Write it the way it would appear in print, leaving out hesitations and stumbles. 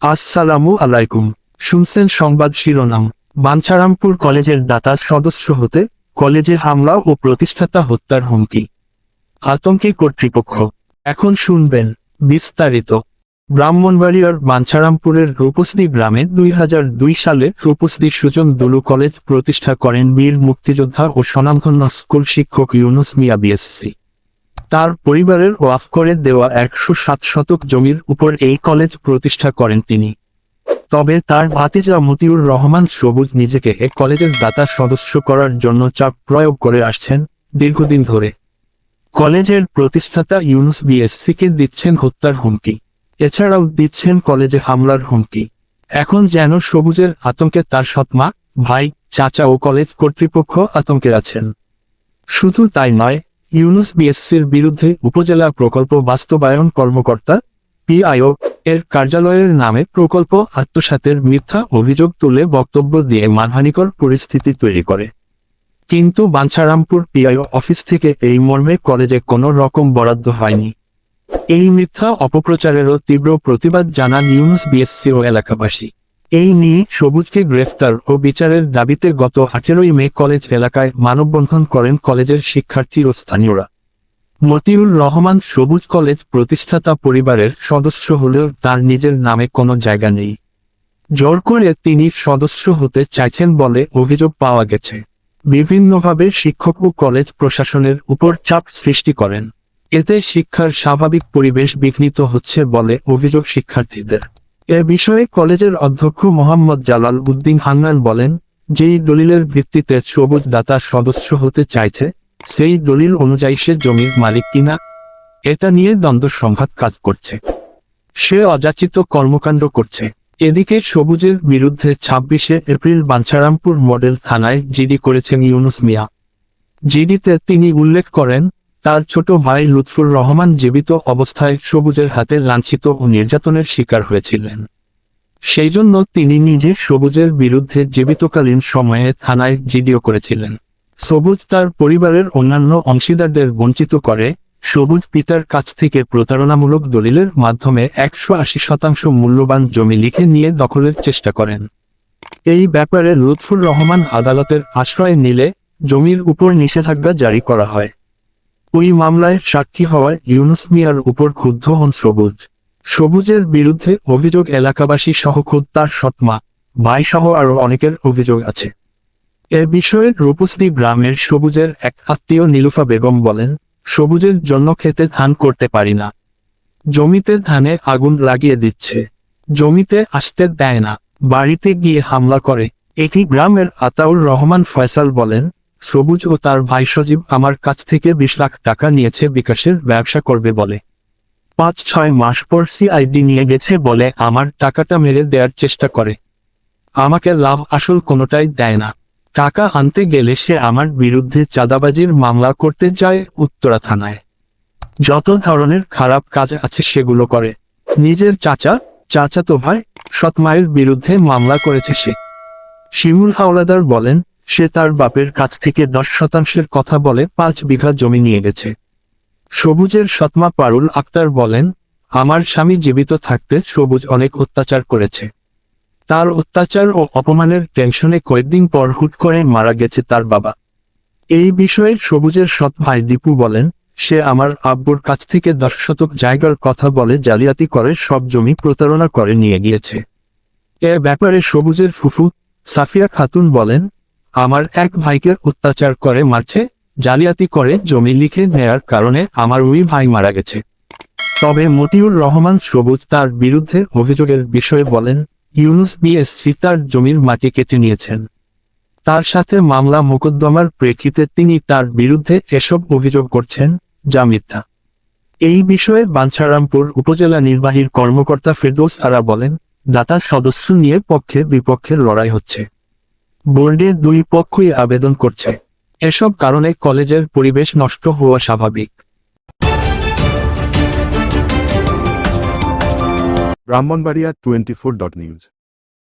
আসসালামু আলাইকুম। শুনছেন সংবাদ শিরোনাম। বাঞ্ছারামপুর কলেজের দাতা সদস্য হতে কলেজে হামলা ও প্রতিষ্ঠাতা হত্যার হুমকি, আতঙ্কে কর্তৃপক্ষ। এখন শুনবেন বিস্তারিত। ব্রাহ্মণবাড়িয়ার বাঞ্ছারামপুরের রূপসী গ্রামে 2002 সালে রূপসী সুজন দুলু কলেজ প্রতিষ্ঠা করেন বীর মুক্তিযোদ্ধা ও স্বনামধন্য স্কুল শিক্ষক ইউনুস মিয়া বিএসসি। তার পরিবারের ওয়াকফ করে দেওয়া 107 শতক জমির উপর এই কলেজ প্রতিষ্ঠা করেন তিনি। তবে তার ভাতিজা মতিউর রহমান সবুজ নিজেকে এ কলেজের দাতা সদস্য করার জন্য চাপ প্রয়োগ করে আসছেন দীর্ঘদিন ধরে। কলেজের প্রতিষ্ঠাতা ইউনুস বিএসসিকে দিচ্ছেন হত্যার হুমকি, এছাড়াও দিচ্ছেন কলেজে হামলার হুমকি। এখন যেন সবুজের আতঙ্কে তার সৎমা, ভাই, চাচা ও কলেজ কর্তৃপক্ষ আতঙ্কে আছেন। শুধু তাই নয়, ইউনুস বিএসসির বিরুদ্ধে উপজেলা প্রকল্প বাস্তবায়ন কর্মকর্তা পিআইও এর কার্যালয়ের নামে প্রকল্প আত্মসাতের মিথ্যা অভিযোগ তুলে বক্তব্য দিয়ে মানহানিকর পরিস্থিতি তৈরি করে। কিন্তু বাঞ্ছারামপুর পিআইও অফিস থেকে এই মর্মে কলেজে কোনো রকম বরাদ্দ হয়নি। এই মিথ্যা অপপ্রচারেরও তীব্র প্রতিবাদ জানান ইউনুস বিএসসি ও এলাকাবাসী। এই নিয়ে সবুজকে গ্রেফতার ও বিচারের দাবিতে গত 18 মে কলেজ এলাকায় মানববন্ধন করেন কলেজের শিক্ষার্থী ও স্থানীয়রা। মতিউর রহমান সবুজ কলেজ প্রতিষ্ঠাতা পরিবারের সদস্য হলেও তার নিজের নামে কোনো জায়গা নেই। জোর করে তিনি সদস্য হতে চাইছেন বলে অভিযোগ পাওয়া গেছে। বিভিন্নভাবে শিক্ষক ও কলেজ প্রশাসনের উপর চাপ সৃষ্টি করেন। এতে শিক্ষার স্বাভাবিক পরিবেশ বিঘ্নিত হচ্ছে বলে অভিযোগ শিক্ষার্থীদের। এ বিষয়ে কলেজের অধ্যক্ষ মোহাম্মদ জালাল উদ্দিন হান্নান বলেন, যেই দলিলের ভিত্তিতে সবুজ দাতা সদস্য হতে চাইছে সেই দলিল অনুযায়ী সে জমির মালিক কিনা, এটা নিয়ে দ্বন্দ্ব সংঘাত কাজ করছে। সে অযাচিত কর্মকাণ্ড করছে। এদিকে সবুজের বিরুদ্ধে 26 এপ্রিল বাঞ্ছারামপুর মডেল থানায় জিডি করেছেন ইউনুস মিয়া। জিডিতে তিনি উল্লেখ করেন, তার ছোট ভাই লুৎফুর রহমান জীবিত অবস্থায় সবুজের হাতে লাঞ্ছিত ও নির্যাতনের শিকার হয়েছিলেন। সেই জন্য তিনি নিজে সবুজের বিরুদ্ধে জীবিতকালীন সময়ে থানায় জিডিও করেছিলেন। সবুজ তার পরিবারের অন্যান্য অংশীদারদের বঞ্চিত করে সবুজ পিতার কাছ থেকে প্রতারণামূলক দলিলের মাধ্যমে 180% মূল্যবান জমি লিখে নিয়ে দখলের চেষ্টা করেন। এই ব্যাপারে লুৎফুর রহমান আদালতের আশ্রয় নিলে জমির উপর নিষেধাজ্ঞা জারি করা হয়। ওই মামলায় সাক্ষী হওয়ায় ইউনুস মিয়ার উপর ক্ষুব্ধ হন সবুজ। সবুজের বিরুদ্ধে অভিযোগ এলাকাবাসী সহ খোদ তার সৎমা, ভাই সহ আরও অনেকের অভিযোগ আছে। এ বিষয়ে রূপসী গ্রামের সবুজের এক আত্মীয় নীলুফা বেগম বলেন, সবুজের জন্য খেতে ধান করতে পারি না। জমিতে ধানে আগুন লাগিয়ে দিচ্ছে, জমিতে আসতে দেয় না, বাড়িতে গিয়ে হামলা করে। একই গ্রামের আতাউর রহমান ফয়সাল বলেন, সবুজ ও তার ভাই সজীব আমার কাছ থেকে 20 লাখ টাকা নিয়েছে বিকাশের ব্যবসা করবে বলে। 5-6 মাস পর সিআইডি নিয়ে গেছে বলে আমার টাকাটা মেরে দেওয়ার চেষ্টা করে। আমাকে লাভ আসল কোনোটাই দেয় না। টাকা আনতে গেলে সে আমার বিরুদ্ধে চাঁদাবাজির মামলা করতে যায় উত্তরা থানায়। যত ধরনের খারাপ কাজ আছে সেগুলো করে। নিজের চাচাতো ভাই, সৎ মায়ের বিরুদ্ধে মামলা করেছে সে। শিমুল হাওলাদার বলেন, সে তার বাপের কাছ থেকে 10% কথা বলে 5 বিঘা জমি নিয়ে গেছে। সবুজের সৎমা পারুল আক্তার বলেন, আমার স্বামী জীবিত থাকতে সবুজ অনেক অত্যাচার করেছে। তার অত্যাচার ও অপমানের টেনশনে কয়েকদিন পর হুট করে মারা গেছে তার বাবা। এই বিষয়ে সবুজের সৎ ভাই দীপু বলেন, সে আমার আব্বুর কাছ থেকে 10 শতক জায়গার কথা বলে জালিয়াতি করে সব জমি প্রতারণা করে নিয়ে গিয়েছে। এ ব্যাপারে সবুজের ফুফু সাফিয়া খাতুন বলেন, আমার এক ভাইকে অত্যাচার করে মারছে, জালিয়াতি করে জমি লিখে নেয়ার কারণে আমার ওই ভাই মারা গেছে। তবে মতিউর রহমান সবুজ তার বিরুদ্ধে অভিযোগের বিষয়ে বলেন, ইউনুস বিএসসি তার জমির মাটি কেটে নিয়েছেন। তার সাথে মামলা মোকদ্দমার প্রেক্ষিতে তিনি তার বিরুদ্ধে এসব অভিযোগ করছেন, যা মিথ্যা। এই বিষয়ে বাঞ্ছারামপুর উপজেলা নির্বাহীর কর্মকর্তা ফেরদৌস আরা বলেন, দাতা সদস্য নিয়ে পক্ষে বিপক্ষের লড়াই হচ্ছে। বোর্ডে 2 পক্ষই আবেদন করছে। এসব কারণে কলেজের পরিবেশ নষ্ট হওয়া স্বাভাবিক। ব্রাহ্মণবাড়িয়া 24.news